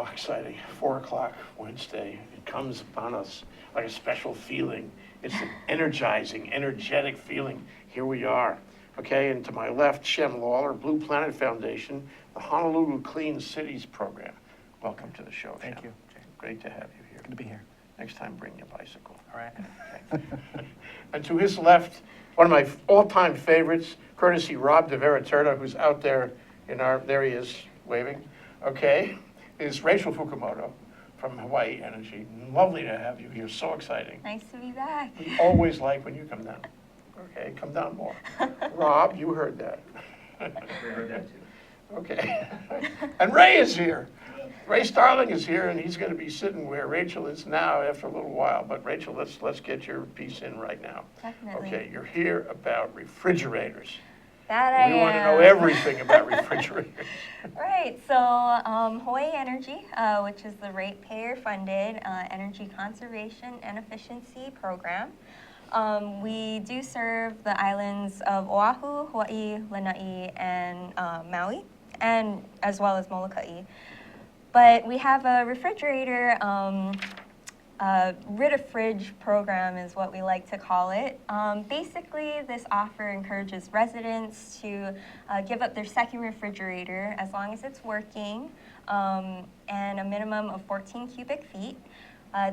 How exciting. 4 o'clock Wednesday. It comes upon us like a special feeling. It's an energizing, energetic feeling. Here we are. Okay, and to my left, Shem Lawler, Blue Planet Foundation, the Honolulu Clean Cities Program. Welcome to the show, Shem. Thank you, Jay. Great to have you here. Good to be here. Next time, bring your bicycle. All right. Okay. And to his left, one of my all-time favorites, courtesy Rob de Veriturta, who's out there there he is, waving, okay, is Rachel Fukumoto from Hawaii Energy. Lovely to have you here, so exciting. Nice to be back. We always like when you come down. Okay, come down more. Rob, you heard that. We heard that too. Okay. And Ray is here. Ray Starling is here, and he's going to be sitting where Rachel is now after a little while. But Rachel, let's get your piece in right now. Definitely. Okay, you're here about refrigerators. That We want to know everything about refrigerators. Right, so Hawaii Energy, which is the ratepayer-funded energy conservation and efficiency program. We do serve the islands of Oahu, Hawaii, Lanai, and Maui, and as well as Molokai. But we have a refrigerator, rid-of-fridge program is what we like to call it. Basically, this offer encourages residents to give up their second refrigerator as long as it's working, and a minimum of 14 cubic feet.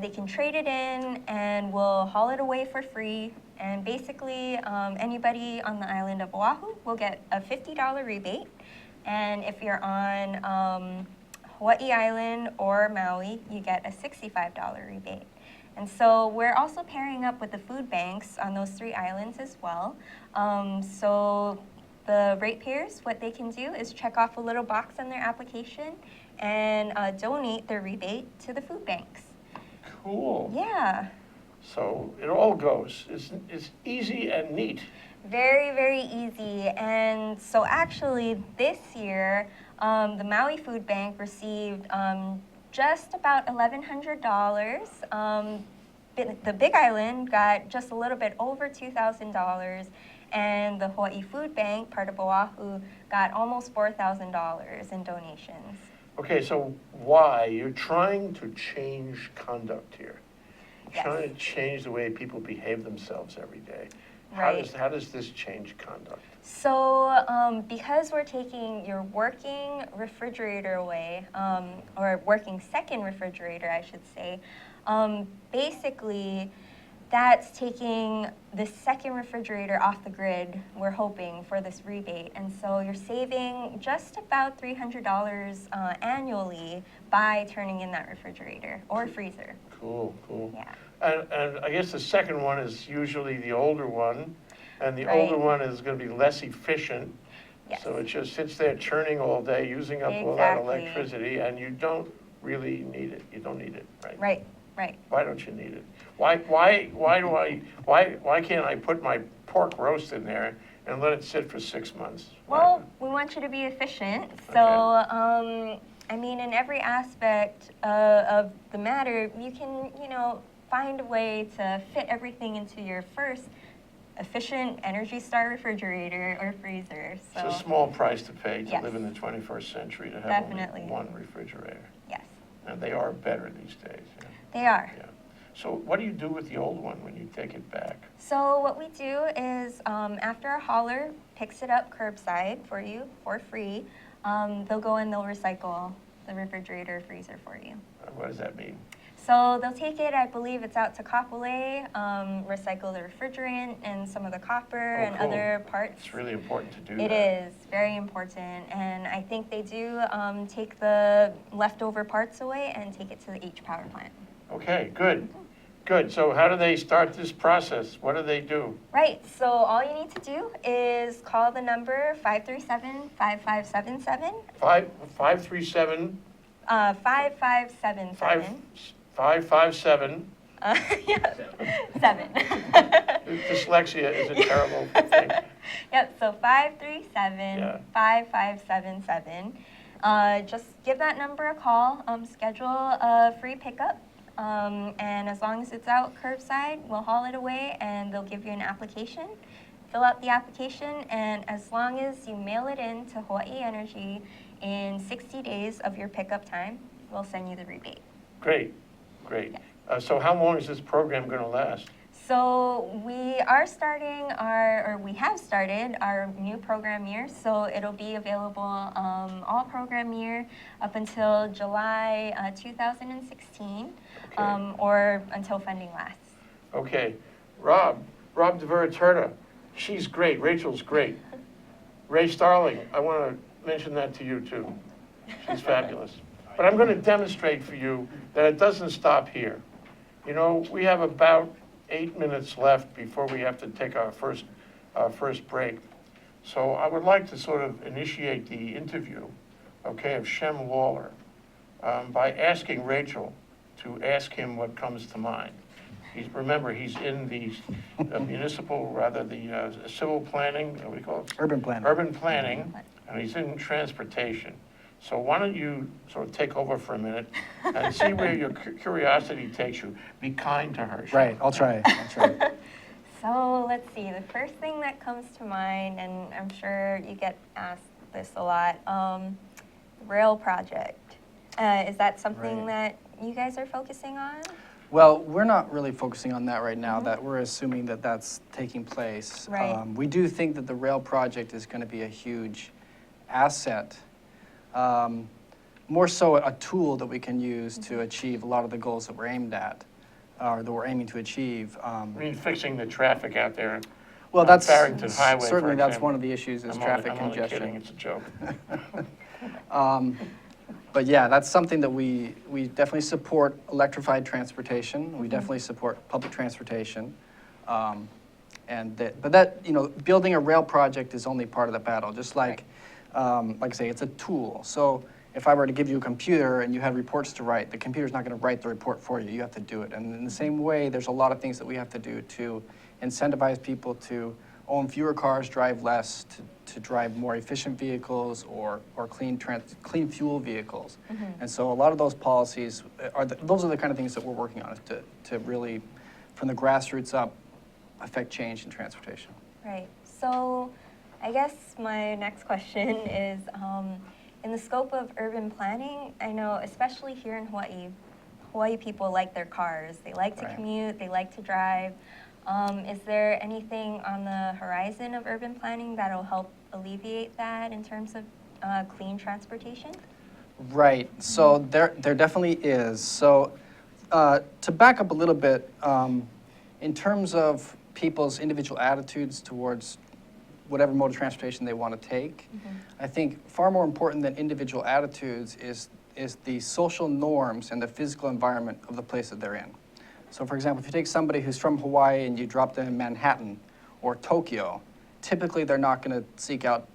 They can trade it in and we'll haul it away for free. And basically, anybody on the island of Oahu will get a $50 rebate. And if you're on Hawaii Island or Maui, you get a $65 rebate. And so we're also pairing up with the food banks on those 3 islands as well. So the ratepayers, what they can do is check off a little box on their application and donate their rebate to the food banks. Cool. Yeah. So it all goes. It's easy and neat. Very, very easy. And so actually this year, the Maui Food Bank received just about $1,100. The Big Island got just a little bit over $2,000. And the Hawaii Food Bank, part of Oahu, got almost $4,000 in donations. Okay, so why? You're trying to change conduct here. Yes. Trying to change the way people behave themselves every day. Right. How does this change conduct? So because we're taking your working refrigerator away, or working second refrigerator, I should say, basically that's taking the second refrigerator off the grid, we're hoping, for this rebate. And so you're saving just about $300 annually by turning in that refrigerator or freezer. Cool, cool. Yeah. And I guess the second one is usually the older one, and the Right. older one is going to be less efficient. Yes. So it just sits there churning all day, using up all that Exactly. electricity, and you don't really need it. You don't need it, right? Right, right. Why don't you need it? Why can't I put my pork roast in there and let it sit for 6 months? Well, we want you to be efficient. So, I mean, in every aspect of the matter, you can, find a way to fit everything into your first efficient Energy Star refrigerator or freezer. So, It's a small price to pay to Yes. live in the 21st century to have Definitely. only one refrigerator. yes, And they are better these days. Yeah. they are. Yeah. So what do you do with the old one when you take it back? So what we do is after a hauler picks it up curbside for you for free, they'll go and they'll recycle the refrigerator freezer for you. What does that mean? So they'll take it, I believe it's out to Kapolei, recycle the refrigerant and some of the copper and cool. other parts. It's really important to do It that. is very important, and I think they do take the leftover parts away and take it to the H power plant. Okay, good. Good. So how do they start this process? What do they do? Right, so all you need to do is call the number 537-5577. 537 5577. 557. Yeah, 7. Dyslexia is a terrible thing. Yep, so 537-5577. Just give that number a call, schedule a free pickup, and as long as it's out curbside, we'll haul it away and they'll give you an application. Fill out the application, and as long as you mail it in to Hawaii Energy in 60 days of your pickup time, we'll send you the rebate. Great, great. Yes. So how long is this program going to last? So we have started our new program year. So it'll be available all program year up until July 2016, Okay. or until funding lasts. Okay, Rob DeVeraturta, she's great, Rachel's great. Ray Starling, I want to mention that to you too. She's fabulous. But I'm going to demonstrate for you that it doesn't stop here. You know, we have about 8 minutes left before we have to take our first break. So I would like to sort of initiate the interview, okay, of Shem Lawler by asking Rachel to ask him what comes to mind. Remember, he's in the civil planning, what do we call it? Urban planning. Urban planning, and he's in transportation. So why don't you sort of take over for a minute and see where your curiosity takes you. Be kind to her. Shem. Right, I'll try. So let's see, the first thing that comes to mind, and I'm sure you get asked this a lot, rail project. Is that something that you guys are focusing on? Well, we're not really focusing on that right now, that we're assuming that that's taking place. Right. We do think that the rail project is going to be a huge asset, more so a tool that we can use to achieve a lot of the goals that we're aimed at, or that we're aiming to achieve. I mean, fixing the traffic out there. Well, on that's Farrington Highway, for certainly that's example. one of the issues is I'm traffic only congestion. kidding, it's a joke. But yeah, that's something that we definitely support electrified transportation. We definitely support public transportation. But building a rail project is only part of the battle. Just like I say, it's a tool. So if I were to give you a computer and you had reports to write, the computer's not going to write the report for you. You have to do it. And in the same way, there's a lot of things that we have to do to incentivize people to own fewer cars, drive less, to drive more efficient vehicles or clean fuel vehicles. And so a lot of those policies those are the kind of things that we're working on, is to really, from the grassroots up, affect change in transportation. Right. So I guess my next question is, in the scope of urban planning, I know especially here in Hawaii people like their cars. They like to commute, they like to drive. Is there anything on the horizon of urban planning that'll help alleviate that in terms of clean transportation? Right. So there definitely is. So to back up a little bit, in terms of people's individual attitudes towards whatever mode of transportation they want to take, I think far more important than individual attitudes is the social norms and the physical environment of the place that they're in. So for example, if you take somebody who's from Hawaii and you drop them in Manhattan or Tokyo, typically they're not going to seek out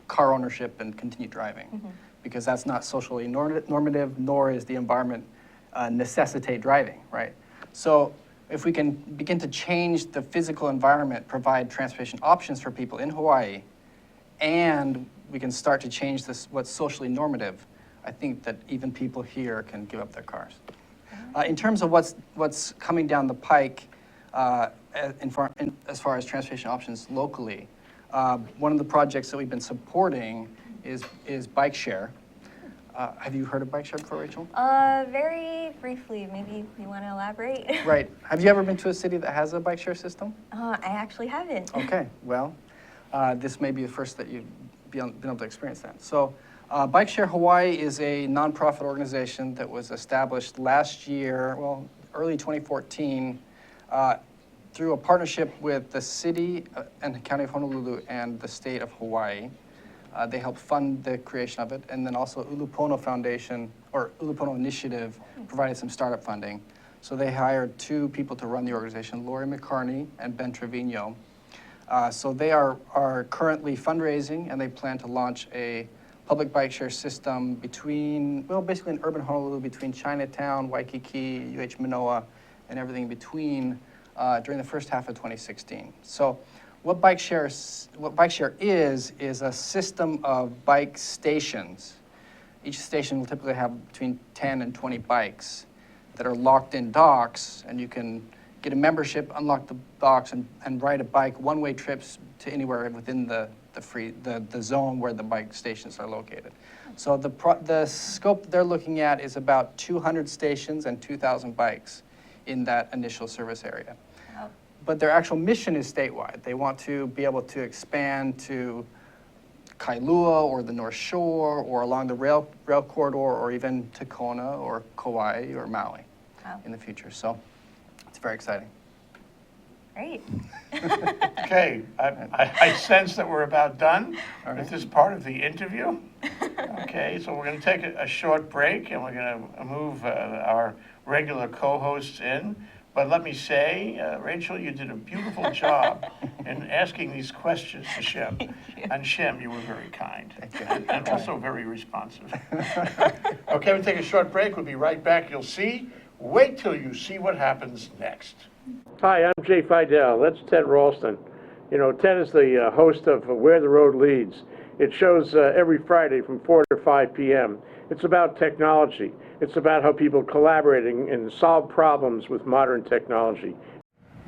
car ownership and continue driving because that's not socially normative, nor is the environment necessitate driving, right? So if we can begin to change the physical environment, provide transportation options for people in Hawaii, and we can start to change what's socially normative, I think that even people here can give up their cars. In terms of what's coming down the pike as far as transportation options locally, one of the projects that we've been supporting is bike share. Have you heard of bike share before, Rachel? Very briefly, maybe you want to elaborate? Right. Have you ever been to a city that has a bike share system? I actually haven't. Okay, well, this may be the first that you've been able to experience that. So Bike Share Hawaii is a nonprofit organization that was established last year, well, early 2014, through a partnership with the city and the county of Honolulu and the state of Hawaii. They helped fund the creation of it, and then also Ulupono Foundation, or Ulupono Initiative, provided some startup funding. So they hired 2 people to run the organization, Lori McCarney and Ben Trevino. So they are currently fundraising, and they plan to launch a public bike share system basically in urban Honolulu, between Chinatown, Waikiki, UH Manoa, and everything in between during the first half of 2016. So what bike share is a system of bike stations. Each station will typically have between 10 and 20 bikes that are locked in docks, and you can get a membership, unlock the docks, and ride a bike one-way trips to anywhere within the the zone where the bike stations are located. So the scope they're looking at is about 200 stations and 2,000 bikes in that initial service area. Wow. But their actual mission is statewide. They want to be able to expand to Kailua or the North Shore or along the rail corridor or even to Kona or Kauai or Maui Wow. in the future. So it's very exciting. Great. Okay, I sense that we're about done All right. with this part of the interview. Okay, so we're going to take a short break and we're going to move our regular co-hosts in. But let me say, Rachel, you did a beautiful job in asking these questions to Shem. And Shem, you were very kind. Thank you. And also very responsive. Okay, we'll take a short break. We'll be right back. You'll see. Wait till you see what happens next. Hi, I'm Jay Fidel. That's Ted Ralston. You know, Ted is the host of Where the Road Leads. It shows every Friday from 4 to 5 p.m. It's about technology. It's about how people collaborate and solve problems with modern technology.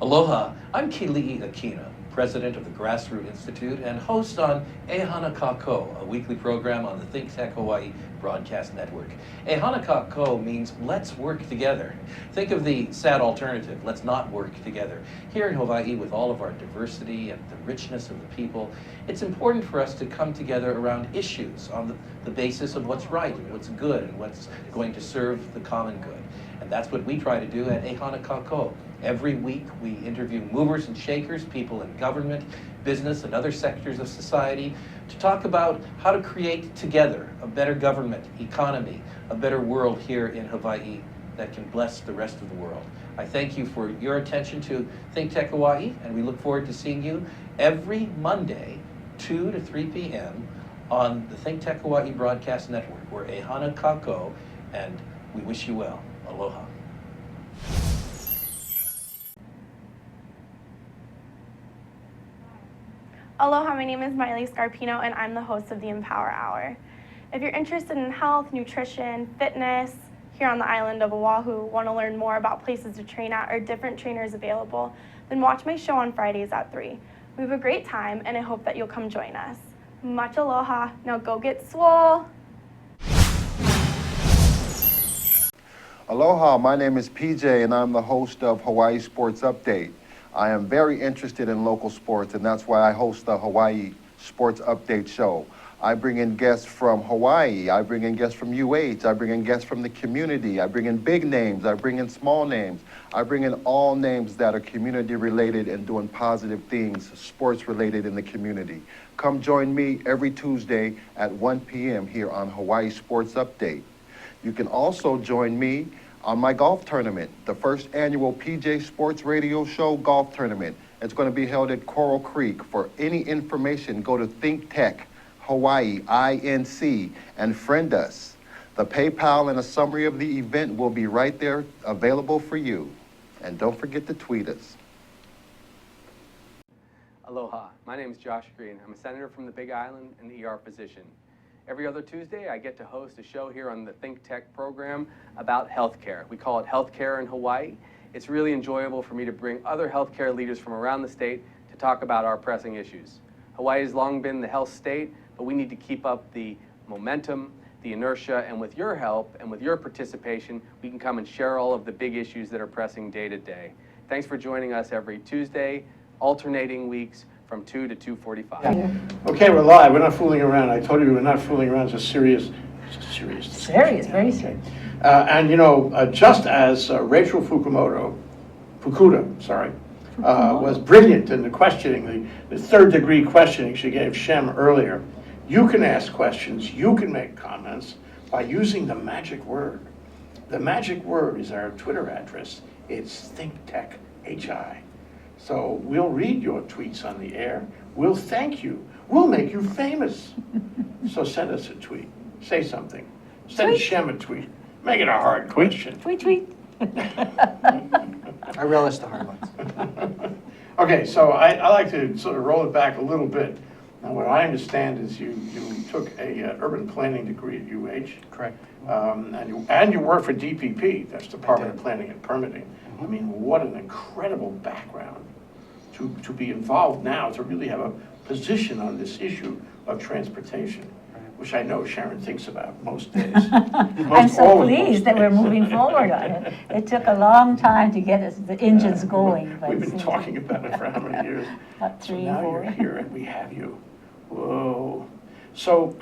Aloha, I'm Kili'i Akina, president of the Grassroot Institute and host on Ehana Kako, a weekly program on the Think Tech Hawaii broadcast network. Ehana Kako means let's work together. Think of the sad alternative, let's not work together. Here in Hawaii, with all of our diversity and the richness of the people, it's important for us to come together around issues on the basis of what's right and what's good and what's going to serve the common good. And that's what we try to do at Ehana Kako. Every week we interview movers and shakers, people in government, business, and other sectors of society to talk about how to create together a better government, economy, a better world here in Hawaii that can bless the rest of the world. I thank you for your attention to Think Tech Hawaii, and we look forward to seeing you every Monday, 2 to 3 p.m. on the Think Tech Hawaii broadcast network. We're Ehana Kako, and we wish you well. Aloha. Aloha, my name is Miley Scarpino and I'm the host of the Empower Hour. If you're interested in health, nutrition, fitness, here on the island of Oahu, want to learn more about places to train at or different trainers available, then watch my show on Fridays at 3. We have a great time and I hope that you'll come join us. Much aloha, now go get swole! Aloha, my name is PJ and I'm the host of Hawaii Sports Update. I am very interested in local sports and that's why I host the Hawaii Sports Update show. I bring in guests from Hawaii, I bring in guests from UH, I bring in guests from the community, I bring in big names, I bring in small names, I bring in all names that are community related and doing positive things, sports related in the community. Come join me every Tuesday at 1 p.m. here on Hawaii Sports Update. You can also join me on my golf tournament, the first annual PJ Sports Radio Show golf tournament. It's going to be held at Coral Creek. For any information, go to Think Tech Hawaii, INC, and friend us. The PayPal and a summary of the event will be right there available for you. And don't forget to tweet us. Aloha, my name is Josh Green. I'm a senator from the Big Island in the ER position. Every other Tuesday, I get to host a show here on the Think Tech program about healthcare. We call it Healthcare in Hawaii. It's really enjoyable for me to bring other healthcare leaders from around the state to talk about our pressing issues. Hawaii has long been the health state, but we need to keep up the momentum, the inertia, and with your help and with your participation, we can come and share all of the big issues that are pressing day to day. Thanks for joining us every Tuesday, alternating weeks, from 2 to 2:45. Okay, we're live. We're not fooling around. I told you we're not fooling around. It's a serious discussion. Serious, very serious. And you know, just as Rachel Fukuda, was brilliant in the questioning, the third degree questioning she gave Shem earlier, you can ask questions, you can make comments by using the magic word. The magic word is our Twitter address. It's ThinkTechHI. So we'll read your tweets on the air. We'll thank you. We'll make you famous. So send us a tweet. Say something. Send Shem a tweet. Make it a hard question. Tweet, tweet. I relish the hard ones. Okay, so I like to sort of roll it back a little bit. Now, what I understand is you took a urban planning degree at UH. Correct. And you work for DPP, that's Department of Planning and Permitting. I mean, what an incredible background to be involved now, to really have a position on this issue of transportation, which I know Sharon thinks about most days. I'm so pleased that we're moving forward on it. It took a long time to get the engines going. But We've been talking about it for how many years? About 3, So now 4. you're here and we have you. Whoa. So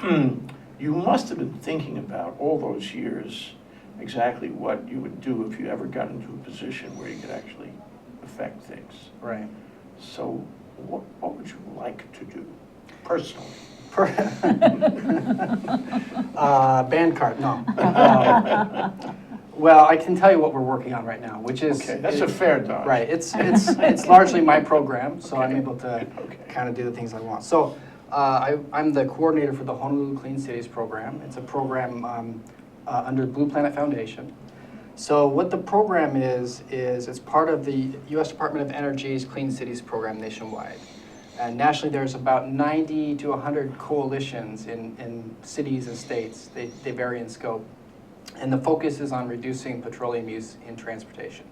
you must have been thinking about all those years exactly what you would do if you ever got into a position where you could actually affect things. Right. So what would you like to do personally? Band card, no. Well, I can tell you what we're working on right now, which is. Okay, that's a fair dodge. Right, it's largely my program, so I'm Okay. able to Okay. kind of do the things I want. So I'm the coordinator for the Honolulu Clean Cities program. It's a program under the Blue Planet Foundation. So what the program is it's part of the U.S. Department of Energy's Clean Cities program nationwide. And nationally, there's about 90 to 100 coalitions in cities and states. They vary in scope. And the focus is on reducing petroleum use in transportation.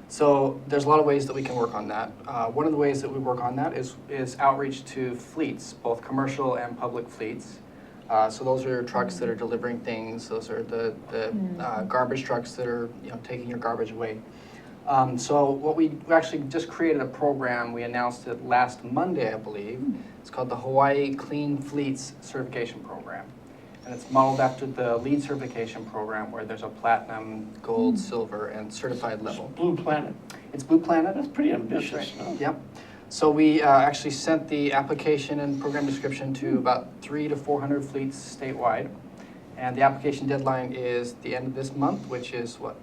So there's a lot of ways that we can work on that. One of the ways that we work on that is outreach to fleets, both commercial and public fleets. So those are trucks that are delivering things. Those are the garbage trucks that are taking your garbage away. So what we actually just created a program. We announced it last Monday, I believe. It's called the Hawaii Clean Fleets Certification Program. And it's modeled after the LEED certification program where there's a platinum, gold, silver, and certified level. Blue Planet. It's Blue Planet. That's pretty ambitious. That's right. No? Yep. So we actually sent the application and program description to about 300 to 400 fleets statewide. And the application deadline is the end of this month, which is what?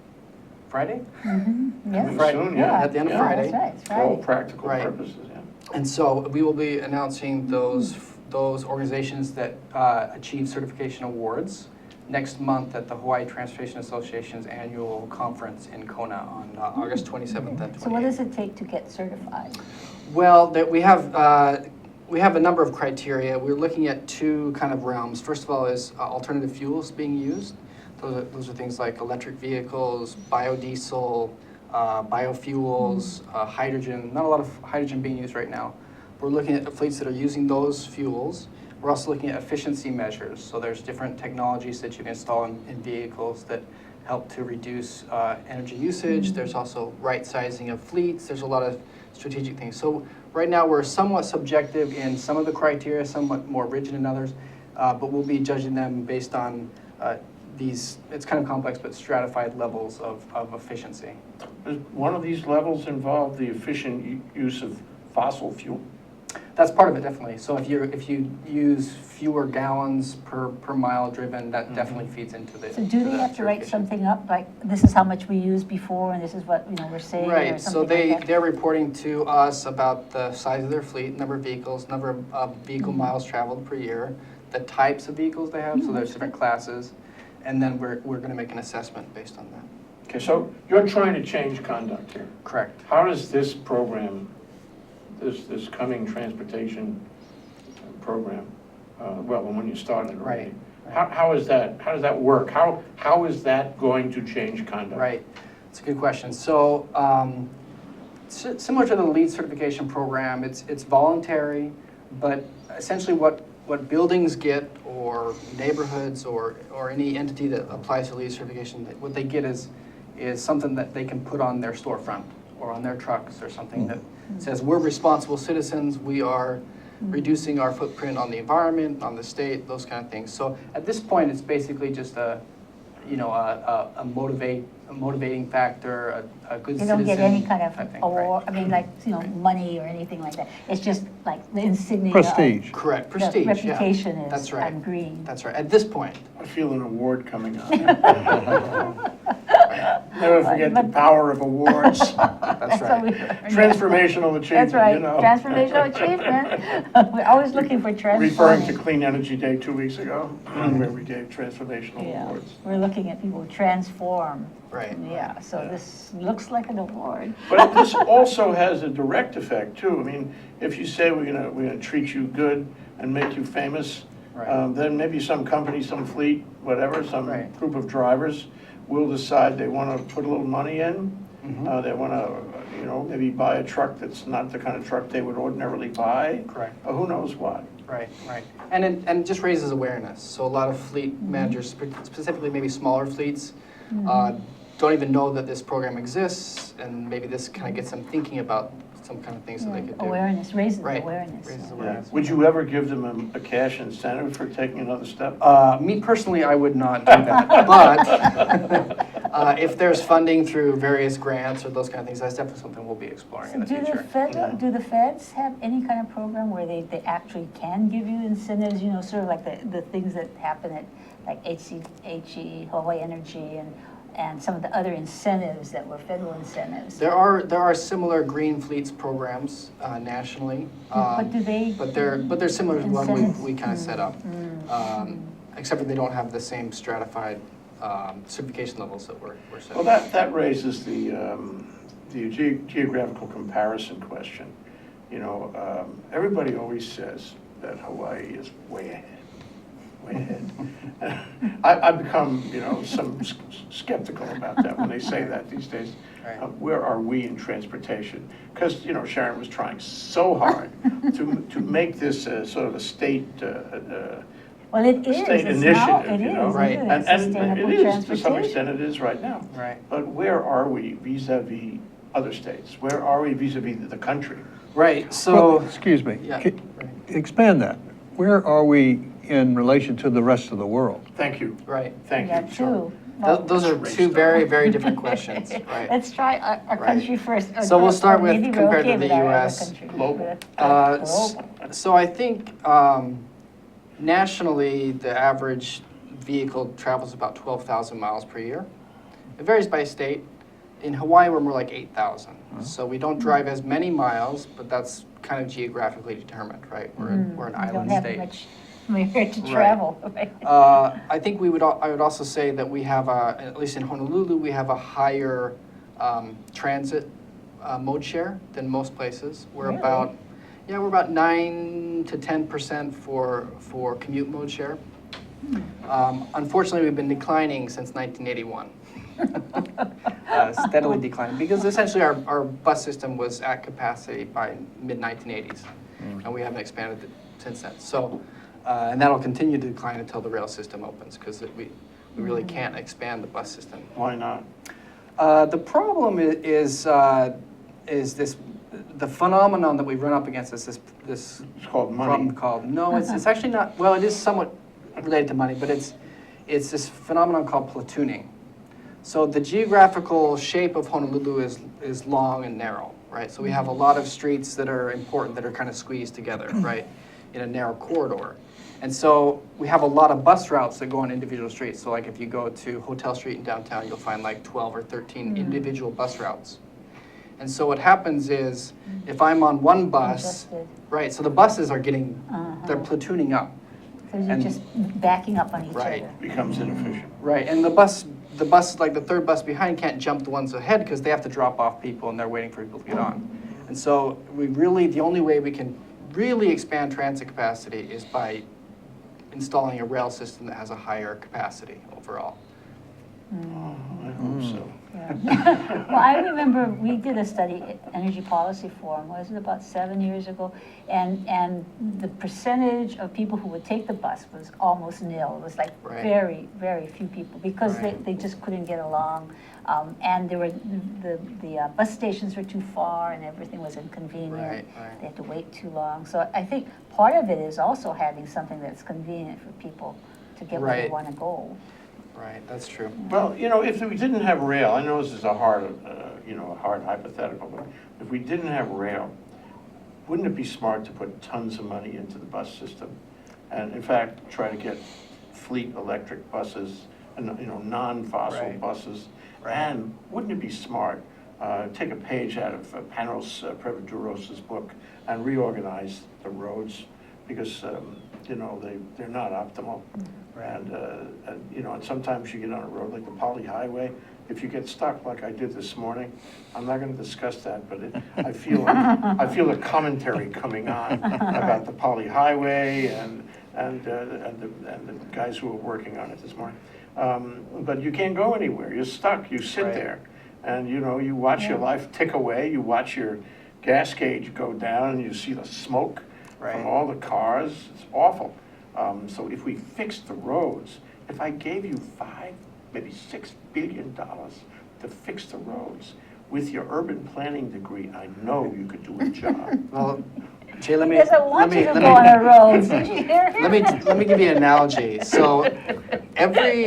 Friday? Yeah. Friday. Soon, Yeah, at the end of Friday. That's right. It's For all Friday. practical Right. purposes, yeah. And so we will be announcing those organizations that achieve certification awards next month at the Hawaii Transportation Association's annual conference in Kona on August 27th and 28th. So what does it take to get certified? Well, we have a number of criteria. We're looking at two kind of realms. First of all is alternative fuels being used. Those are things like electric vehicles, biodiesel, biofuels, hydrogen. Not a lot of hydrogen being used right now. We're looking at the fleets that are using those fuels. We're also looking at efficiency measures. So there's different technologies that you can install in vehicles that help to reduce energy usage. There's also right sizing of fleets. There's a lot of strategic things. So right now we're somewhat subjective in some of the criteria, somewhat more rigid in others, but we'll be judging them based on these, it's kind of complex, but stratified levels of efficiency. Does one of these levels involve the efficient use of fossil fuel? That's part of it, definitely. So if you use fewer gallons per mile driven, that definitely feeds into the. So do they have to write something up, like this is how much we used before and this is what we're saying? Or Right, so something like that? they're reporting to us about the size of their fleet, number of vehicles, number of vehicle miles traveled per year, the types of vehicles they have, so there's different classes, and then we're going to make an assessment based on that. Okay, so you're trying to change conduct here. Correct. How does this program, this coming transportation program, well, the one you started already, Right. how does that work? How is that going to change conduct? Right, it's a good question. So similar to the LEED certification program, it's voluntary, but essentially what buildings get, or neighborhoods, or any entity that applies to LEED certification, what they get is something that they can put on their storefront or on their trucks, or something that says we're responsible citizens, we are reducing our footprint on the environment, on the state, those kind of things. So at this point, it's basically just a motivating factor, a good You citizen. don't get any kind of type thing, award, right. I mean, like, money or anything like that. It's just like the insignia. Prestige. Correct, The prestige, yeah. reputation is, That's right. I'm green. That's right, at this point. I feel an award coming up. Never forget the But- power of awards. That's what we right. learned. Transformational achievement, That's right, you know. transformational achievement. We're always looking for Referring to transforming. Clean Energy Day 2 weeks ago, where we gave transformational Yeah, awards. we're looking at people who transform. Right. Yeah, so this looks like an award. But this also has a direct effect too. I mean, if you say we're gonna treat you good and make you famous, Right. then maybe some company, some fleet, whatever, some Right. group of drivers will decide they want to put a little money in. They want to you know, maybe buy a truck that's not the kind of truck they would ordinarily buy. Correct. Or who knows what. Right, right. And it just raises awareness. So a lot of fleet managers, specifically maybe smaller fleets, don't even know that this program exists, and maybe this kind of gets them thinking about some kind of things that they could do. Awareness, raises Right. awareness. Raises yeah. awareness. Would you ever give them a cash incentive for taking another step? Me personally, I would not do that, but if there's funding through various grants or those kind of things, that's definitely something we'll be exploring in the future. Do the feds have any kind of program where they actually can give you incentives, you know, sort of like the things that happen at like HE, Hawaii Energy, and some of the other incentives that were federal incentives? There are similar green fleets programs nationally. But do they? But they're similar to the one Incentives. we kind of set up, except for they don't have the same stratified certification levels that we're set Well, up. that raises the geographical comparison question. You know, everybody always says that Hawaii is way ahead. I've become, you know, skeptical about that when they say that these days. Right. Where are we in transportation? Because, you know, Sharon was trying so hard to make this sort of a state Well, it is. state It's now, initiative, it you know? is, Right. isn't And it? Sustainable it is, to some transportation. extent, it is right now. Right. But where are we vis-à-vis other states? Where are we vis-à-vis the country? Right. So Excuse me. yeah. Ca- Expand that. Where are we in relation to the rest of the world? Thank you. Right. Thank Yeah, you. Sean. two. Well, Those are Race two stuff. very, very different questions. Right. Let's try our Right. country first. So we'll start with maybe we're compared to okay the with our other US. country. Global. Global. So I think nationally, the average vehicle travels about 12,000 miles per year. It varies by state. In Hawaii, we're more like 8,000. So we don't drive as many miles, but that's kind of geographically determined, right? We're an We island don't have state. much where to Right. travel. Right. I think I would also say that we have at least in Honolulu, we have a higher transit mode share than most places. We're Really? we're about 9 to 10% for commute mode share. Unfortunately, we've been declining since 1981. Steadily declining, because essentially our bus system was at capacity by mid-1980s, and we haven't expanded it since then. So, and that'll continue to decline until the rail system opens, because we really can't expand the bus system. Why not? The problem is this, the phenomenon that we run up against is this It's called problem money. called, no, it's actually not, well, it is somewhat related to money, but it's this phenomenon called platooning. So the geographical shape of Honolulu is long and narrow, right? So we have a lot of streets that are important that are kind of squeezed together, right, in a narrow corridor. And so we have a lot of bus routes that go on individual streets. So like if you go to Hotel Street in downtown, you'll find like 12 or 13 individual bus routes. And so what happens is, if I'm on one bus, Congested. right, so the buses are getting, they're platooning up. So you're and- just backing up on each Right. other. Becomes inefficient. Right, and the bus, like the third bus behind, can't jump the ones ahead because they have to drop off people and they're waiting for people to get on. And so the only way we can really expand transit capacity is by installing a rail system that has a higher capacity overall. I hope so. Yeah. Well, I remember we did a study at Energy Policy Forum, was it about 7 years ago? And the percentage of people who would take the bus was almost nil. It was like Right. very, very few people, because Right. they just couldn't get along. And there were, the bus stations were too far and everything was inconvenient. Right, right. They had to wait too long. So I think part of it is also having something that's convenient for people to get where they Right. want to go. Right, that's true. Well, you know, if we didn't have rail, I know this is a hard hypothetical, but if we didn't have rail, wouldn't it be smart to put tons of money into the bus system? And in fact, try to get fleet electric buses, and non-fossil Right. buses. And wouldn't it be smart, take a page out of Panos Prevodouros' book and reorganize the roads, because, they're not optimal. And sometimes you get on a road like the Poly Highway, if you get stuck like I did this morning, I'm not going to discuss that, but I feel a commentary coming on about the Poly Highway and the guys who are working on it this morning. But you can't go anywhere. You're stuck. You sit Right. there. and you watch your life tick away, you watch your gas gauge go down, and you see the smoke Right. from all the cars. It's awful. So if we fix the roads, if I gave you maybe $6 billion to fix the roads, with your urban planning degree, I know you could do a job. Well, Jay, let He me, doesn't let want me, you to let go on me, the roads. Did you hear him? let me give you an analogy. So every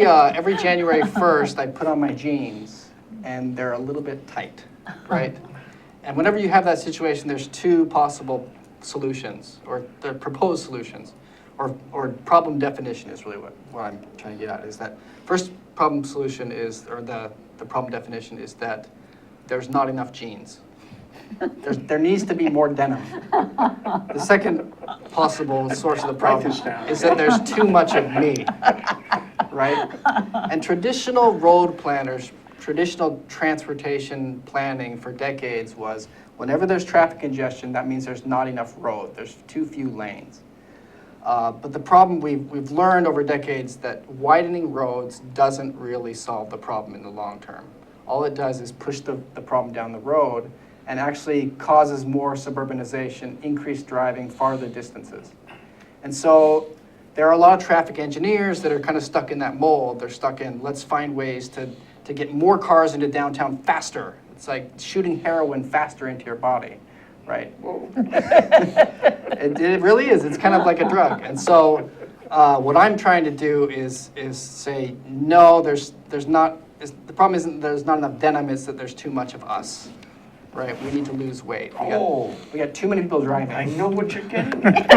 January 1st, I put on my jeans, and they're a little bit tight, right? And whenever you have that situation, there's two possible solutions, or the proposed solutions, or problem definition is really what I'm trying to get at, is that first problem solution is, or the problem definition is that there's not enough jeans. There needs to be more denim. The second possible source of the problem Write this down. is that there's too much of me, right? And traditional road planners, traditional transportation planning for decades was whenever there's traffic congestion, that means there's not enough road. There's too few lanes. But the problem we've learned over decades that widening roads doesn't really solve the problem in the long term. All it does is push the problem down the road and actually causes more suburbanization, increased driving, farther distances. And so there are a lot of traffic engineers that are kind of stuck in that mold. They're stuck in, let's find ways to get more cars into downtown faster. It's like shooting heroin faster into your body, right? It really is. It's kind of like a drug. And so what I'm trying to do is say, no, there's not, the problem isn't there's not enough denim, it's that there's too much of us, right? We need to lose weight. We got too many people driving. I know what you're getting at.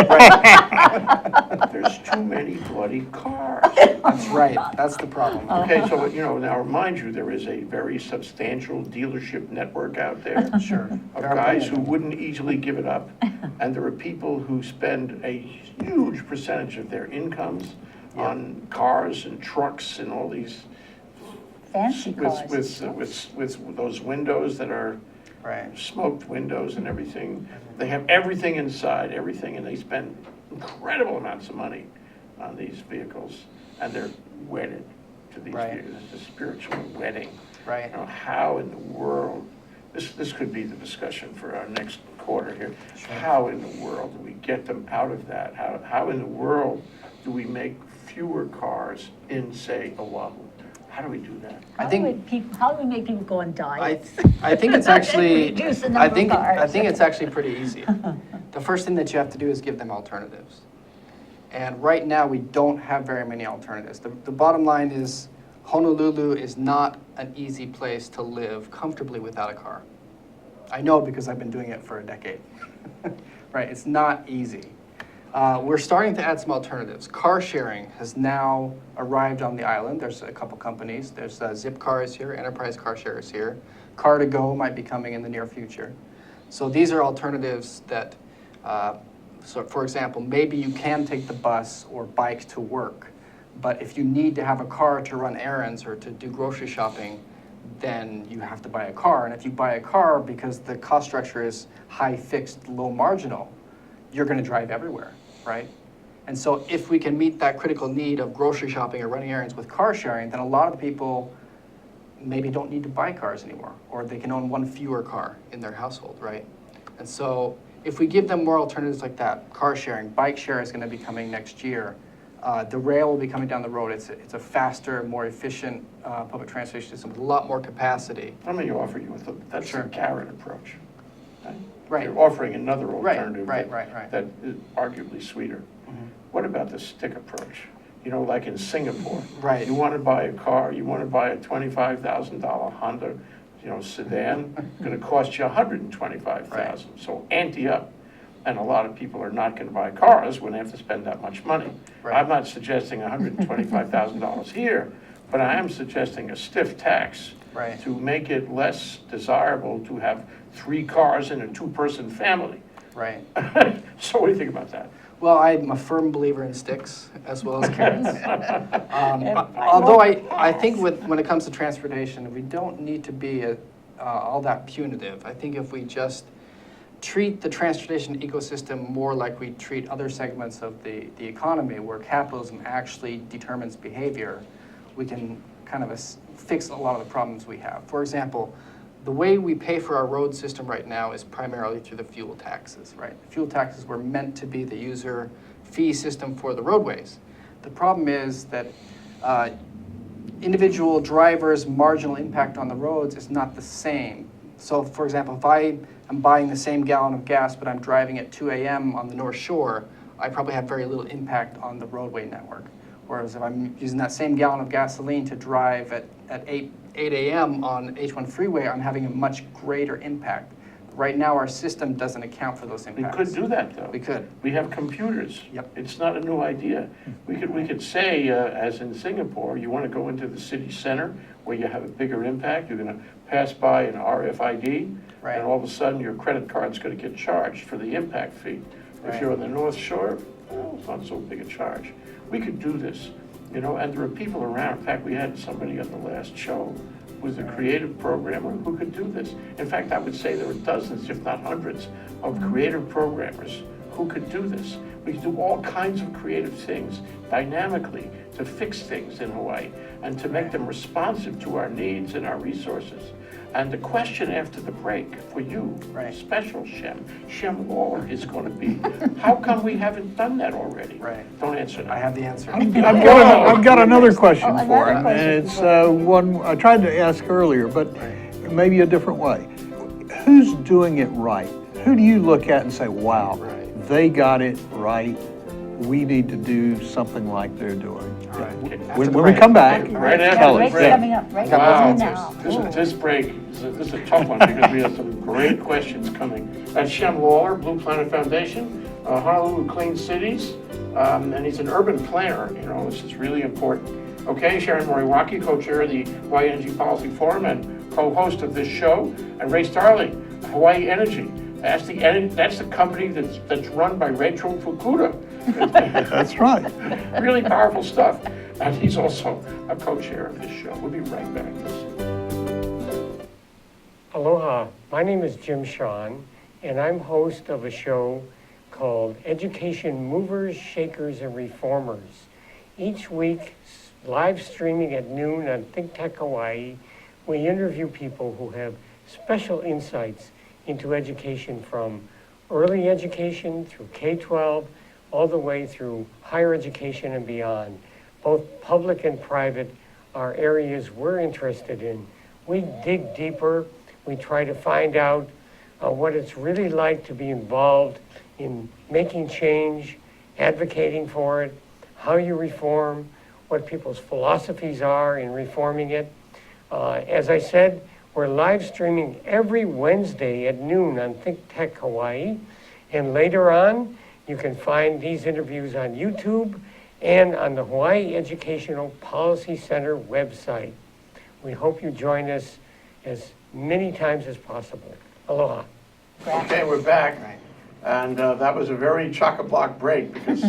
There's too many bloody cars. That's right. That's the problem. Okay, so, now remind you, there is a very substantial dealership network out there. Sure. Of There are guys plenty who of them. wouldn't easily give it up. And there are people who spend a huge percentage of their incomes on cars and trucks and all these Fancy cars. with those windows that are Right. smoked windows and everything. They have everything inside, everything, and they spend incredible amounts of money on these vehicles, and they're wedded to these Right. vehicles. It's a spiritual wedding. Right. How in the world, this could be the discussion for our next quarter here. How in the world do we get them out of that? How in the world do we make fewer cars in, say, Oahu? How do we do that? I think How do we make people go on diets? I think it's actually Reduce the number of cars. I think it's actually pretty easy. The first thing that you have to do is give them alternatives. And right now we don't have very many alternatives. The bottom line is Honolulu is not an easy place to live comfortably without a car. I know because I've been doing it for a decade. Right, it's not easy. We're starting to add some alternatives. Car sharing has now arrived on the island. There's a couple companies. There's Zipcar is here, Enterprise Car Share is here. Car2Go might be coming in the near future. So these are alternatives that, so for example, maybe you can take the bus or bike to work, but if you need to have a car to run errands or to do grocery shopping, then you have to buy a car. And if you buy a car, because the cost structure is high fixed, low marginal, you're going to drive everywhere, right? And so if we can meet that critical need of grocery shopping or running errands with car sharing, then a lot of people maybe don't need to buy cars anymore, or they can own one fewer car in their household, right? And so if we give them more alternatives like that, car sharing, bike share is going to be coming next year. The rail will be coming down the road. It's a faster, more efficient public transportation system with a lot more capacity. Let me offer you that's Sure. a carrot approach. Right. You're offering another alternative right. that is arguably sweeter. What about the stick approach? Like in Singapore. Right. You want to buy a car, you want to buy a $25,000 Honda, sedan, going to cost you $125,000. Right. So ante up. And a lot of people are not going to buy cars when they have to spend that much money. Right. I'm not suggesting $125,000 here, but I am suggesting a stiff tax Right. to make it less desirable to have 3 cars in a 2-person family. Right. So what do you think about that? Well, I'm a firm believer in sticks as well as carrots. Although I think when it comes to transportation, we don't need to be all that punitive. I think if we just treat the transportation ecosystem more like we treat other segments of the economy, where capitalism actually determines behavior, we can kind of fix a lot of the problems we have. For example, the way we pay for our road system right now is primarily through the fuel taxes, right? The fuel taxes were meant to be the user fee system for the roadways. The problem is that individual drivers' marginal impact on the roads is not the same. So for example, if I am buying the same gallon of gas, but I'm driving at 2 a.m. on the North Shore, I probably have very little impact on the roadway network. Whereas if I'm using that same gallon of gasoline to drive at 8 a.m. on H1 freeway, I'm having a much greater impact. Right now, our system doesn't account for those We impacts. could do that, though. We could. We have computers. Yep. It's not a new idea. We could say, as in Singapore, you want to go into the city center where you have a bigger impact, you're going to pass by an RFID, Right. and all of a sudden your credit card's going to get charged for the impact fee. Right. If you're on the North Shore, well, it's not so big a charge. We could do this, you know, and there are people around. In fact, we had somebody on the last show who was a creative programmer who could do this. In fact, I would say there are dozens, if not hundreds, of creative programmers who could do this. We could do all kinds of creative things dynamically to fix things in Hawaii and to make them responsive to our needs and our resources. And the question after the break for you, Right. special Shem Waller is going to be, how come we haven't done that already? Right. Don't answer that. I have the answer. I've got another question Oh, for another him, question and it's for one I tried to ask earlier, but maybe a different way. Who's doing it right? Who do you look at and say, wow, Right. they got it right, we need to do something like they're doing? All right. When we come back, Right Yeah, after break's the break. coming up, right? Wow, Now. this break, this is a tough one because we have some great questions coming. That's Shem Waller, Blue Planet Foundation, Honolulu Clean Cities, and he's an urban planner, you know, this is really important. Okay, Sharon Moriwaki, co-chair of the Hawaii Energy Policy Forum and co-host of this show, and Ray Starling, Hawaii Energy. That's the company that's run by Rachel Fukuda. that's right. Really powerful stuff. And he's also a co-chair of this show. We'll be right back. Aloha, my name is Jim Shawn, and I'm host of a show called Education Movers, Shakers, and Reformers. Each week, live streaming at noon on Think Tech Hawaii, we interview people who have special insights into education from early education through K-12, all the way through higher education and beyond. Both public and private are areas we're interested in. We dig deeper. We try to find out what it's really like to be involved in making change, advocating for it, how you reform, what people's philosophies are in reforming it. As I said, we're live streaming every Wednesday at noon on Think Tech Hawaii. And later on, you can find these interviews on YouTube and on the Hawaii Educational Policy Center website. We hope you join us as many times as possible. Aloha. Okay, we're back. And that was a very chock-a-block break because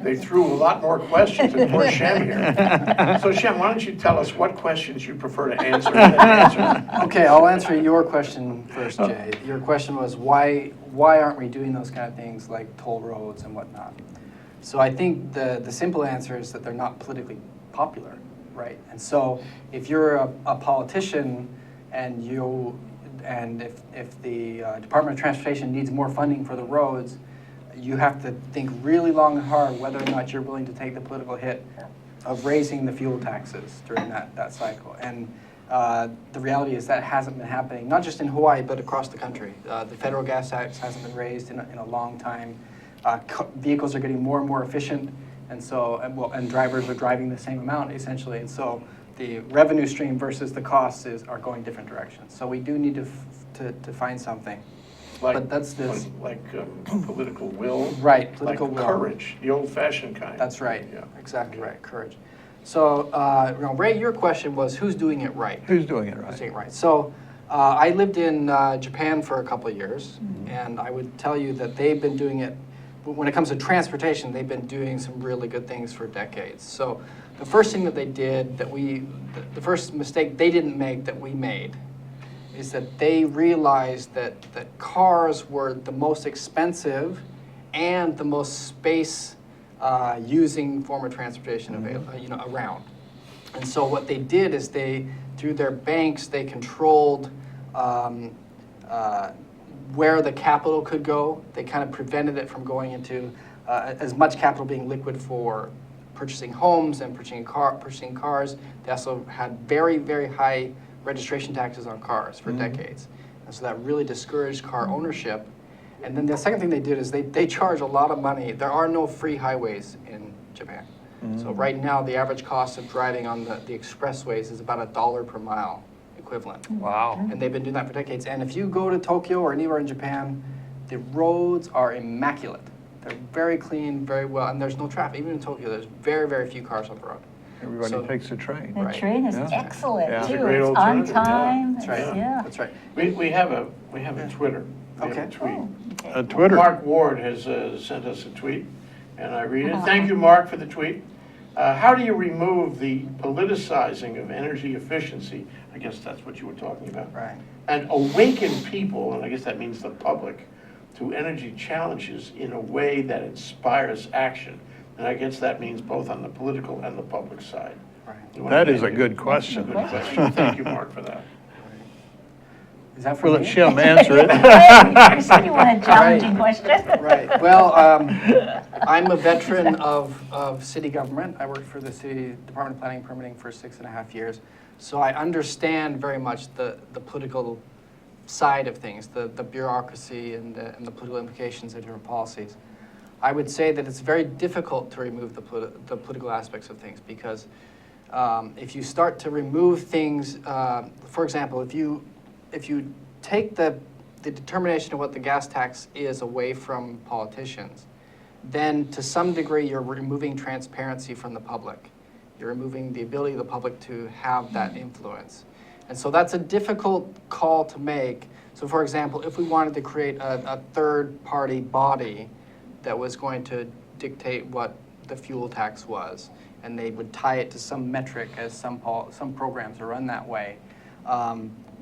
they threw a lot more questions at poor Shem here. So Shem, why don't you tell us what questions you prefer to answer and then answer? Okay, I'll answer your question first, Jay. Your question was why aren't we doing those kind of things like toll roads and whatnot? So I think the simple answer is that they're not politically popular, right? And so if you're a politician and if the Department of Transportation needs more funding for the roads, you have to think really long and hard whether or not you're willing to take the political hit of raising the fuel taxes during that cycle. And the reality is that hasn't been happening, not just in Hawaii, but across the country. The federal gas tax hasn't been raised in a long time. Vehicles are getting more and more efficient, and drivers are driving the same amount, essentially. And so the revenue stream versus the costs are going different directions. So we do need to find something. But that's this. Like political will. Right, political like will. Courage, the old-fashioned kind. That's right. Yeah. Exactly right. Courage. So, Ray, your question was who's doing it right? Who's doing it Who's right? doing it right? So, I lived in Japan for a couple of years, and I would tell you that they've been doing it. When it comes to transportation, they've been doing some really good things for decades. So, the first thing that they did the first mistake they didn't make that we made is that they realized that cars were the most expensive and the most space using form of transportation available, around. And so what they did is through their banks, they controlled where the capital could go. They kind of prevented it from going into as much capital being liquid for purchasing homes and purchasing cars. They also had very, very high registration taxes on cars for decades. And so that really discouraged car ownership. And then the second thing they did is they charge a lot of money. There are no free highways in Japan. So right now, the average cost of driving on the expressways is about $1 per mile equivalent. Wow. And they've been doing that for decades. And if you go to Tokyo or anywhere in Japan, the roads are immaculate. They're very clean, very well, and there's no traffic. Even in Tokyo, there's very, very few cars on the road. Everybody So- takes the train. The Right. train is Yeah. excellent Yeah. It's a too. great It's on alternative, yeah. time. That's right. Yeah. That's right. We have a Twitter. We have a Okay. tweet. Oh, okay. Twitter. Mark Ward has sent us a tweet, and I read it. Thank you, Mark, for the tweet. How do you remove the politicizing of energy efficiency? I guess that's what you were talking about. Right. And awaken people, and I guess that means the public, to energy challenges in a way that inspires action. And I guess that means both on the political and the public side. Right. You wanna That is thank a you? good That's a question. good question. Thank you, Mark, for that. Is that for We'll let me? Shem answer it. You said you wanted a challenging question. Right. Well, I'm a veteran of city government. I worked for the city Department of Planning and Permitting for 6.5 years. So I understand very much the political side of things, the bureaucracy and the political implications of different policies. I would say that it's very difficult to remove the political aspects of things because if you start to remove things, for example, if you take the determination of what the gas tax is away from politicians, then to some degree you're removing transparency from the public. You're removing the ability of the public to have that influence. And so that's a difficult call to make. So for example, if we wanted to create a third-party body that was going to dictate what the fuel tax was, and they would tie it to some metric, as some programs are run that way,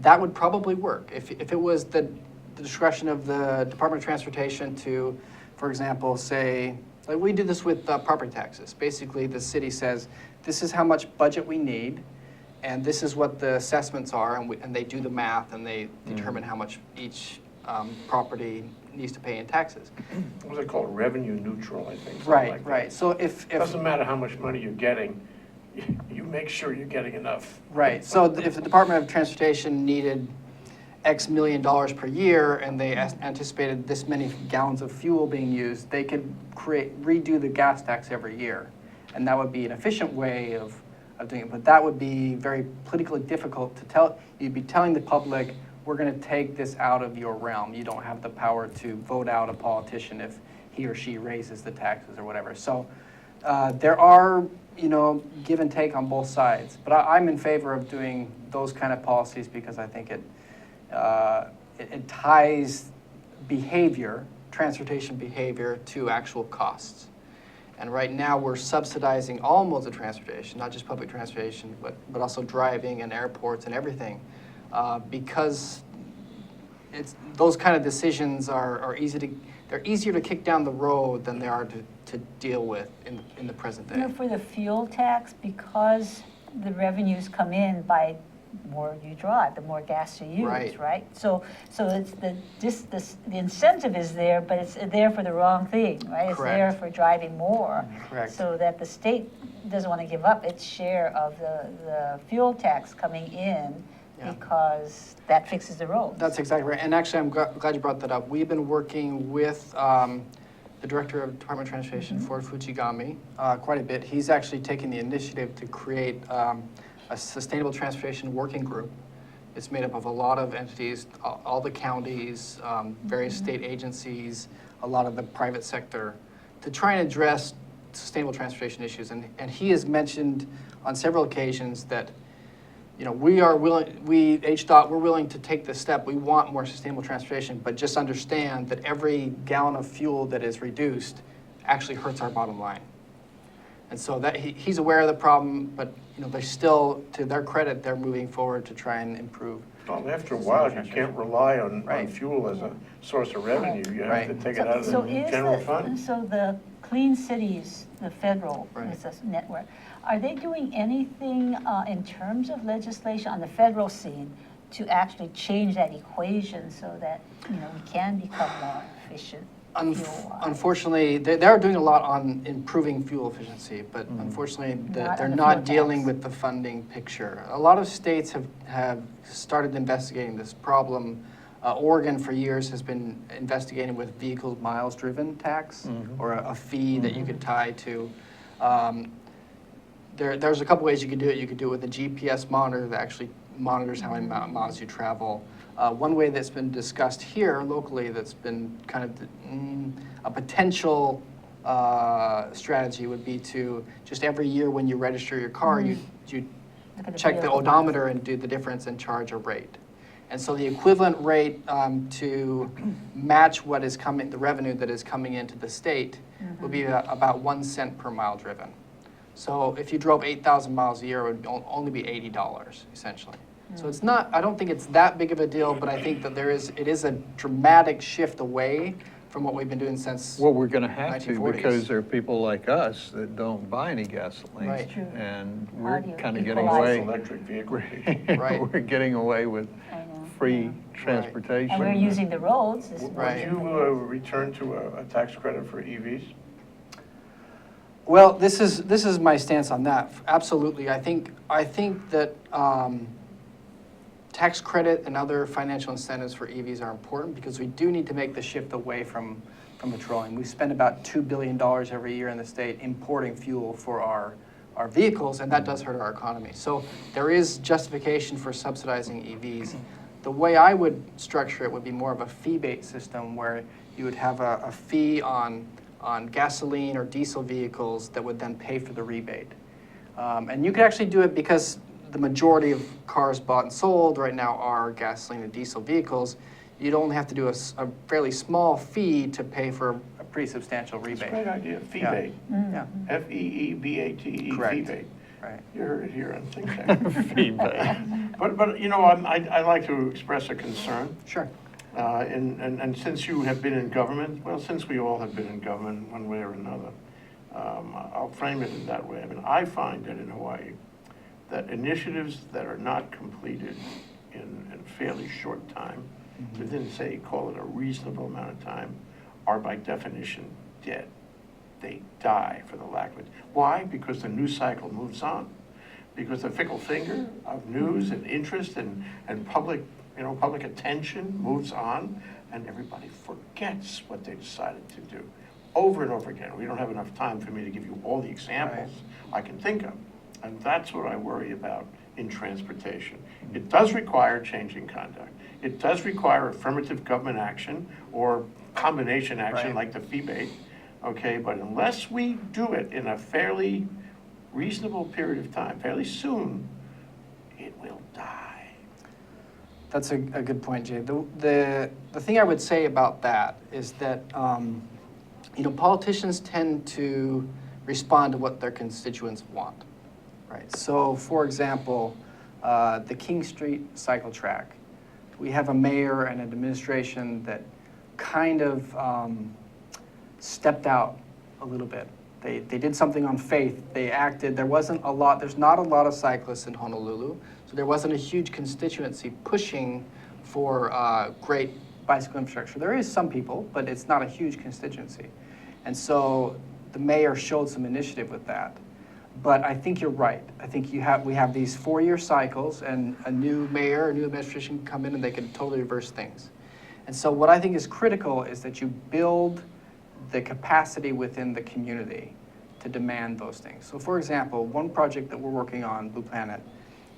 that would probably work. If it was the discretion of the Department of Transportation to, for example, say, like we do this with property taxes. Basically, the city says, this is how much budget we need, and this is what the assessments are, and they do the math, and they determine how much each property needs to pay in taxes. What was it called? Revenue neutral, I think. something Right, like that. right. So if Doesn't matter how much money you're getting, you make sure you're getting enough. right, so if the Department of Transportation needed X million dollars per year and they anticipated this many gallons of fuel being used, they could redo the gas tax every year. And that would be an efficient way of doing it. But that would be very politically difficult to tell. You'd be telling the public, we're going to take this out of your realm. You don't have the power to vote out a politician if he or she raises the taxes or whatever. So there are, give and take on both sides. But I'm in favor of doing those kind of policies because I think it ties behavior, transportation behavior, to actual costs. And right now we're subsidizing all modes of transportation, not just public transportation, but also driving and airports and everything, because those kind of decisions are they're easier to kick down the road than they are to deal with in the present day. For the fuel tax, because the revenues come in by more you drive, the more gas you use, right? So it's the incentive is there, but it's there for the wrong thing, right? It's there for driving more. Correct. So that the state doesn't want to give up its share of the fuel tax coming in because that fixes the roads. That's exactly right. And actually, I'm glad you brought that up. We've been working with the Director of Department of Transportation, Ford Fujigami, quite a bit. He's actually taken the initiative to create a sustainable transportation working group. It's made up of a lot of entities, all the counties, various state agencies, a lot of the private sector, to try and address sustainable transportation issues. And he has mentioned on several occasions that we're willing to take this step. We want more sustainable transportation, but just understand that every gallon of fuel that is reduced actually hurts our bottom line. And so that he's aware of the problem, but they're still, to their credit, they're moving forward to try and improve. Well, after a while, you can't rely on Right. fuel as a source of revenue. You have Right. to take it out of So the is general the- fund. So the Clean Cities, the federal Right. is this network, are they doing anything in terms of legislation on the federal scene to actually change that equation so that, we can become more efficient fuel-wise? Unfortunately, they are doing a lot on improving fuel efficiency, but unfortunately, Not they're on the not fuel dealing tax. with the funding picture. A lot of states have started investigating this problem. Oregon, for years, has been investigating with vehicle miles driven tax, or a fee that you could tie to. There's a couple ways you could do it. You could do it with a GPS monitor that actually monitors how many miles you travel. One way that's been discussed here locally that's been kind of a potential strategy would be to just every year when you register your car, you Look at check the vehicle odometer and do the difference and charge a rate. And so the equivalent rate to match what is coming, the revenue that is coming into the state would be about 1 cent per mile driven. So if you drove 8,000 miles a year, it would only be $80 essentially. So it's not, I don't think it's that big of a deal, but I think that it is a dramatic shift away from what we've been doing since. Well, we're going to have to 1940s. because there are people like us that don't buy any gasoline. Right. True. And How we're do you kind of getting equalize away. Electric vehicle. Right. We're getting away with I know, free yeah. transportation. And we're using the roads. Right. Would you return to a tax credit for EVs? Well, this is my stance on that. Absolutely, I think that tax credit and other financial incentives for EVs are important because we do need to make the shift away from petroleum. We spend about $2 billion every year in the state importing fuel for our vehicles, and that does hurt our economy. So there is justification for subsidizing EVs. The way I would structure it would be more of a fee-based system where you would have a fee on gasoline or diesel vehicles that would then pay for the rebate. And you could actually do it because the majority of cars bought and sold right now are gasoline and diesel vehicles. You'd only have to do a fairly small fee to pay for a pretty substantial It's a rebate. great idea, Yeah. fee-bait. Yeah, F-E-E-B-A-T-E, Correct. fee-bait. right. You heard it here on Think Tank. Feedback. But I like to express a concern. Sure. And since you have been in government, well, since we all have been in government one way or another, I'll frame it in that way. I mean, I find that in Hawaii, that initiatives that are not completed in a fairly short time, within, say, call it a reasonable amount of time, are by definition dead. They die for the lack of it. Why? Because the news cycle moves on. Because the fickle finger of news and interest and public attention moves on, and everybody forgets what they decided to do. Over and over again. We don't have enough time for me to give you all the examples I can think of. And that's what I worry about in transportation. It does require changing conduct. It does require affirmative government action or combination action Right. like the fee-bait, okay? But unless we do it in a fairly reasonable period of time, fairly soon, it will die. That's a good point, Jay. The thing I would say about that is that politicians tend to respond to what their constituents want, right? So, for example, the King Street cycle track, we have a mayor and an administration that kind of stepped out a little bit. They did something on faith. They acted. There's not a lot of cyclists in Honolulu, so there wasn't a huge constituency pushing for great bicycle infrastructure. There is some people, but it's not a huge constituency. And so the mayor showed some initiative with that. But I think you're right. I think we have these 4-year cycles, and a new mayor, a new administration can come in and they can totally reverse things. And so what I think is critical is that you build the capacity within the community to demand those things. So for example, one project that we're working on, Blue Planet,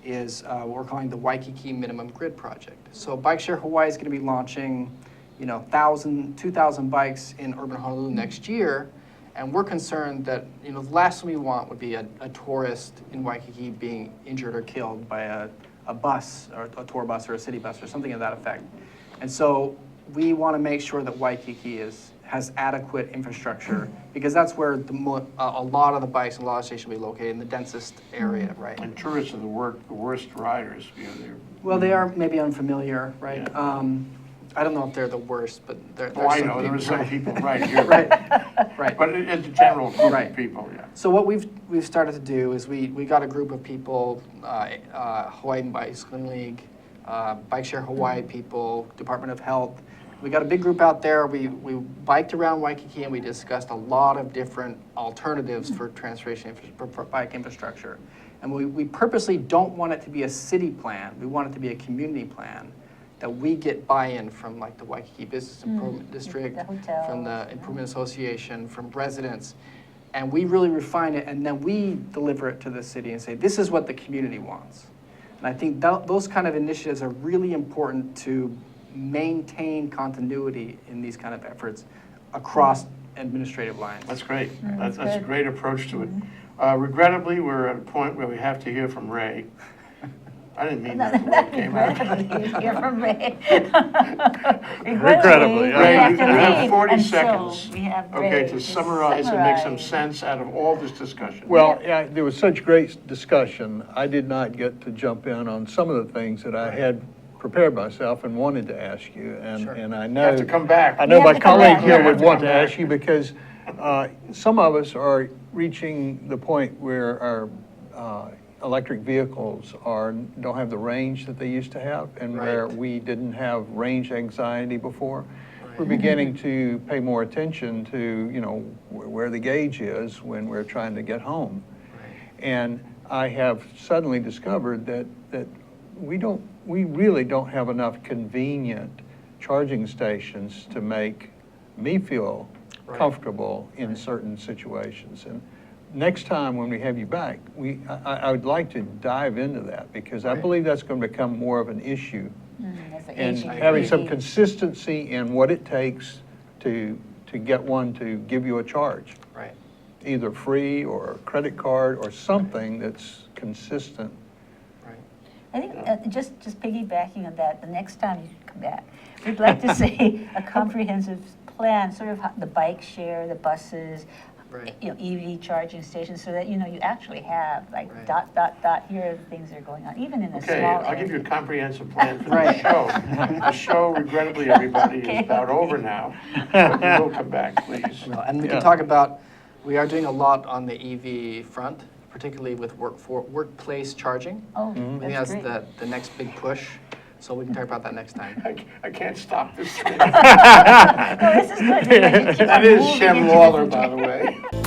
is what we're calling the Waikiki Minimum Grid Project. So Bike Share Hawaii is going to be launching 2,000 bikes in urban Honolulu next year. And we're concerned that the last thing we want would be a tourist in Waikiki being injured or killed by a bus, or a tour bus or a city bus or something of that effect. And so we want to make sure that Waikiki is has adequate infrastructure, because that's where a lot of the bikes and a lot of stations will be located, in the densest area, right? And tourists are the worst riders, you know, they're. Well, they are maybe unfamiliar, right? I don't know if they're the worst, but they're Oh, I some know, there are some right. people right here. Right, right. But it's a general group Right. of people, yeah. So what we've started to do is we got a group of people, Hawaii Bicycling League, Bike Share Hawaii people, Department of Health. We got a big group out there. We biked around Waikiki and we discussed a lot of different alternatives for transportation, for bike infrastructure. And we purposely don't want it to be a city plan. We want it to be a community plan that we get buy-in from, like the Waikiki Business Improvement District, The hotel. from the Improvement Association, from residents. And we really refine it, and then we deliver it to the city and say, this is what the community wants. And I think those kind of initiatives are really important to maintain continuity in these kind of efforts across administrative lines. That's great. That's a good. great approach to it. Regrettably, we're at a point where we have to hear from Ray. I didn't mean that the way it came out. Regrettably, you hear from Ray. Regrettably, yeah. we Ray, have you to have leave, 40 and so seconds, we have okay, Ray to summarize and make some summarize. sense out of all this discussion. Well, yeah, there was such great discussion. I did not get to jump in on some of the things that I had prepared myself and wanted to ask you. And I You know. have to come back. I know You my have to come colleague back. here You would have to want come to back. ask you because some of us are reaching the point where our electric vehicles don't have the range that they used to have, and where Right. we didn't have range anxiety before. We're beginning to pay more attention to, you know, where the gauge is when we're trying to get home. And I have suddenly discovered that we really don't have enough convenient charging stations to make me feel comfortable in certain situations. And next time when we have you back, I would like to dive into that, because I believe that's going to become more of an issue. That's the And aging having some EV. consistency in what it takes to get one to give you a charge, Right. either free or a credit card or something that's consistent. Right. I think just piggybacking on that, the next time you come back, we'd like to see a comprehensive plan, sort of how the bike share, the buses, Right. you know, EV charging stations, so that, you know, you actually have like Right. dot, here are the things that are going on, even in a Okay, small I'll give you a area. comprehensive plan for the Right. show. The show, regrettably, everybody, Okay. is about over now. But you will come back, please. Well, and we Yeah. can talk about, we are doing a lot on the EV front, particularly with workplace charging. Oh, I think that's that's great. the next big push, so we can talk about that next time. I can't stop this. No, this is good. You keep That on is moving Shem into Lawler, different- by the way.